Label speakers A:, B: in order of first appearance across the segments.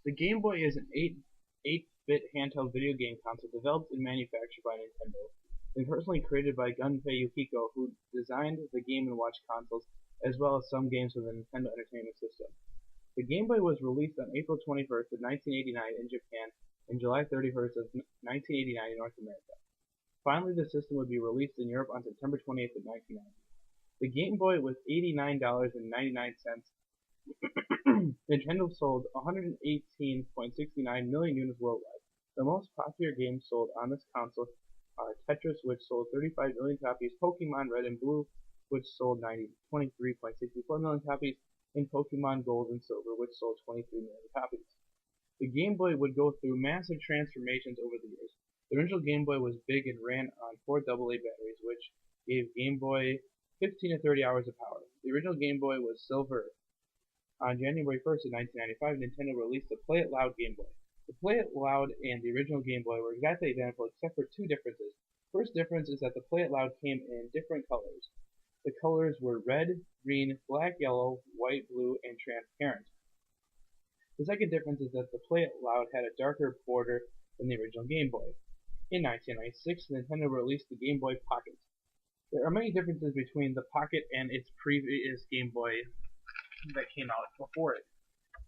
A: The Game Boy is an 8-bit handheld video game console developed and manufactured by Nintendo, and personally created by Gunpei Yukiko, who designed the Game & Watch consoles as well as some games for the Nintendo Entertainment System. The Game Boy was released on April 21st of 1989 in Japan and July 31st of 1989 in North America. Finally, the system would be released in Europe on September 28th of 1990. The Game Boy was $89.99. Nintendo sold 118.69 million units worldwide. The most popular games sold on this console are Tetris, which sold 35 million copies, Pokemon Red and Blue, which sold 23.64 million copies, and Pokemon Gold and Silver, which sold 23 million copies. The Game Boy would go through massive transformations over the years. The original Game Boy was big and ran on 4 AA batteries, which gave Game Boy 15 to 30 hours of power. The original Game Boy was silver. On January 1st of 1995, Nintendo released the Play It Loud Game Boy. The Play It Loud and the original Game Boy were exactly identical except for 2 differences. First difference is that the Play It Loud came in different colors. The colors were red, green, black, yellow, white, blue, and transparent. The second difference is that the Play It Loud had a darker border than the original Game Boy. In 1996, Nintendo released the Game Boy Pocket. There are many differences between the Pocket and its previous Game Boy that came out before it.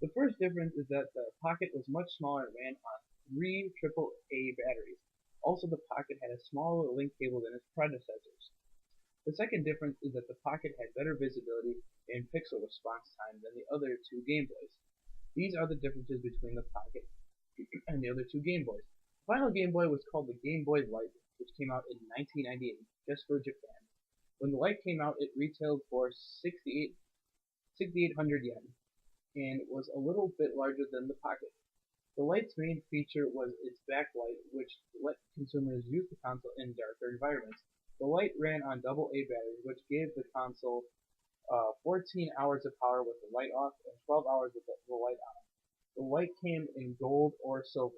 A: The first difference is that the Pocket was much smaller and ran on 3 AAA batteries. Also, the Pocket had a smaller link cable than its predecessors. The second difference is that the Pocket had better visibility and pixel response time than the other 2 Game Boys. These are the differences between the Pocket and the other 2 Game Boys. The final Game Boy was called the Game Boy Light, which came out in 1998, just for Japan. When the Light came out, it retailed for 6,800 yen, and was a little bit larger than the Pocket. The Light's main feature was its backlight, which let consumers use the console in darker environments. The Light ran on AA batteries, which gave the console 14 hours of power with the light off and 12 hours with the light on. The Light came in gold or silver.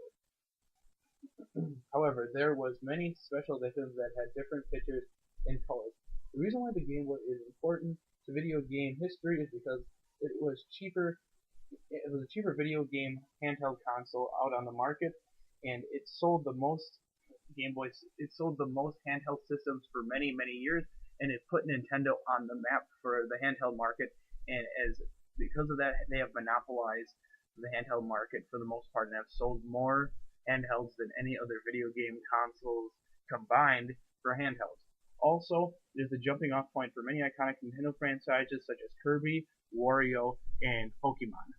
A: However, there was many special editions that had different pictures and colors. The reason why the Game Boy is important to video game history is because it was cheaper. It was a cheaper video game handheld console out on the market, and it sold the most Game Boys. It sold the most handheld systems for many years, and it put Nintendo on the map for the handheld market. And because of that, they have monopolized the handheld market for the most part, and have sold more handhelds than any other video game consoles combined for handhelds. Also, it is the jumping off point for many iconic Nintendo franchises such as Kirby, Wario, and Pokemon.